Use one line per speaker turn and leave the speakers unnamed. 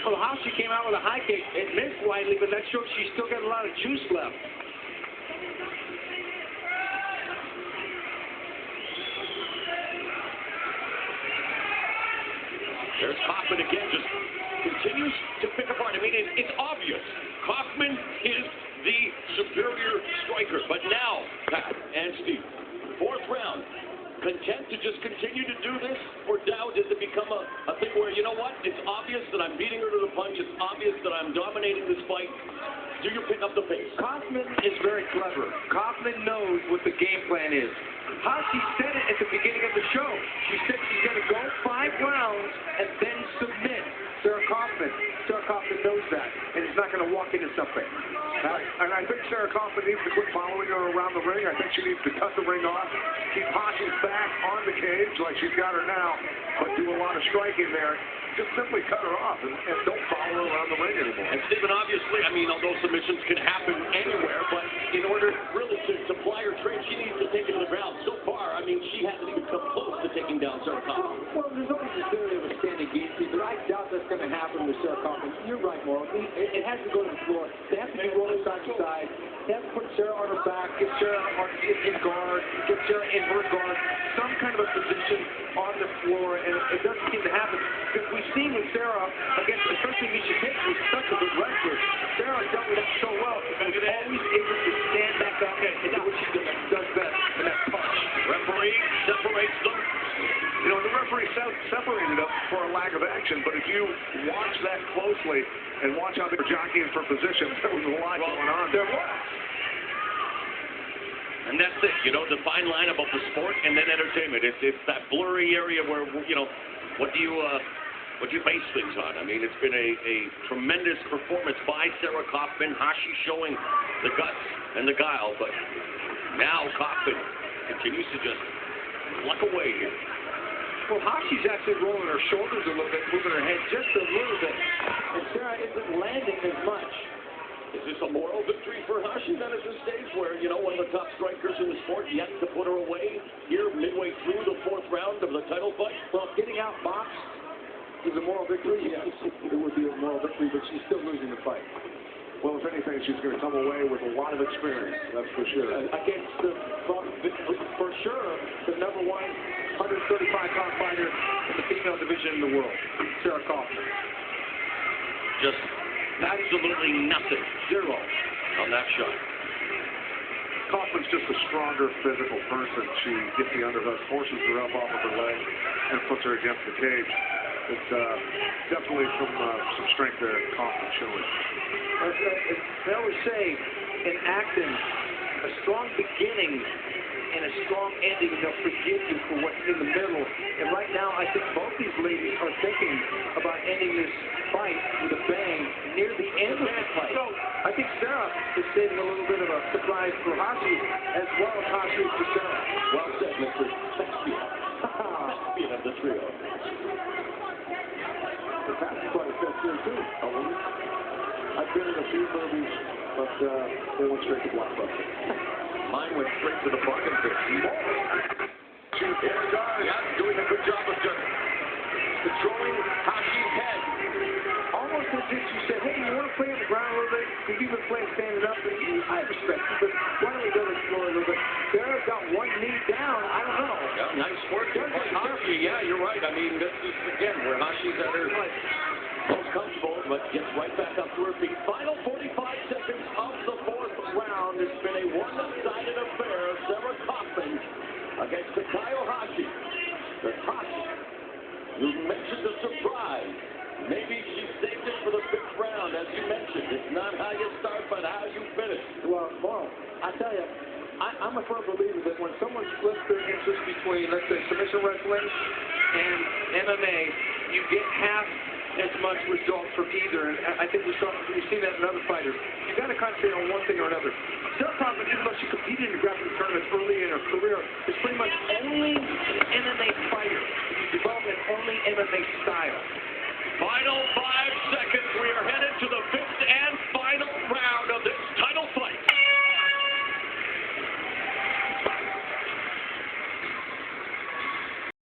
Well, Hashi came out with a high kick. It missed widely, but that shows she's still got a lot of juice left.
There's Kaufman again, just continues to pick apart. I mean, it's obvious. Kaufman is the superior striker. But now, Pat and Steve, fourth round, content to just continue to do this? Or now does it become a thing where, you know what, it's obvious that I'm beating her to the punch. It's obvious that I'm dominating this fight. Do you pick up the pace?
Kaufman is very clever. Kaufman knows what the game plan is. Hashi said it at the beginning of the show. She said she's going to go 5 rounds and then submit Sarah Kaufman. Sarah Kaufman knows that, and is not going to walk into something.
And I think Sarah Kaufman needs to quit following her around the ring. I think she needs to cut the ring off, keep Hashi's back on the cage like she's got her now, but do a lot of striking there. Just simply cut her off and don't follow her around the ring anymore.
And Stephen, obviously, I mean, although submissions can happen anywhere, but in order really to ply her trade, she needs to take it to the ground. So far, I mean, she hasn't even come close to taking down Sarah Kaufman.
Well, there's always a theory of a standing game, but I doubt that's going to happen with Sarah Kaufman. You're right, Morrow. It has to go to the floor. They have to be rolling side to side. They have to put Sarah on her back, get Sarah in guard, get Sarah in her guard, some kind of a position on the floor, and it doesn't seem to happen. Because we've seen with Sarah, against especially Misha Tate, who's such a good wrestler, Sarah dealt with that so well. She was always able to stand back up and do what she does best, and that's punch.
Referee separates them.
You know, the referee separated up for a lack of action, but if you watch that closely and watch how they were jockeying for position, there was a lot going on. There was.
And that's it, you know, the fine line about the sport and then entertainment. It's that blurry area where, you know, what do you base things on? I mean, it's been a tremendous performance by Sarah Kaufman. Hashi showing the guts and the guile, but now Kaufman continues to just pluck away here.
Well, Hashi's actually rolling her shoulders a little bit, moving her head just a little bit, and Sarah isn't landing as much.
Is this a moral victory for Hashi then at this stage where, you know, one of the top strikers in the sport yet to put her away here midway through the fourth round of the title fight?
Well, getting out boxed is a moral victory. Yes, it would be a moral victory, but she's still losing the fight.
Well, if anything, she's going to come away with a lot of experience, that's for sure.
Against for sure, the number one 135-pound fighter in the female division in the world, Sarah Kaufman.
Just absolutely nothing. Zero on that shot.
Kaufman's just a stronger physical person. She gets the underhook, forces her up off of her leg, and puts her against the cage. It's definitely some strength there Kaufman showing.
They always say in acting, a strong beginning and a strong ending, they'll forgive you for what's in the middle. And right now, I think both these ladies are thinking about ending this fight with a bang near the end of the fight. So I think Sarah is saving a little bit of a surprise for Hashi, as well as Hashi is for Sarah.
Well said, Mr. Thespian. Thespian of the trio.
The past is quite a Thespian too. I've been in a few movies, but they went straight to blockbuster.
Mine went straight to the bargain bin. Here it goes. Yeah, doing a good job of just controlling Hashi's head.
Almost as if she said, hey, you want to play on the ground a little bit? Because you've been playing standing up, and I respect you, but why don't we go to the floor a little bit? Sarah's got one knee down. I don't know.
Yeah, nice work. Hashi, yeah, you're right. I mean, this is, again, where Hashi's at her most comfortable, but gets right back up to her feet. Final 45 seconds of the fourth round. It's been a one-sided affair. Sarah Kaufman against Takayo Hashi. The Hashi, you mentioned a surprise. Maybe she saved it for the fifth round, as you mentioned. It's not how you start, but how you finish.
Well, Morrow, I tell you, I'm a firm believer that when someone splits their interest between, let's say, submission wrestling and MMA, you get half as much result from either, and I think we've seen that in other fighters. You got to concentrate on one thing or another. Sarah Kaufman, even though she competed in the grappling tournaments early in her career, is pretty much only an MMA fighter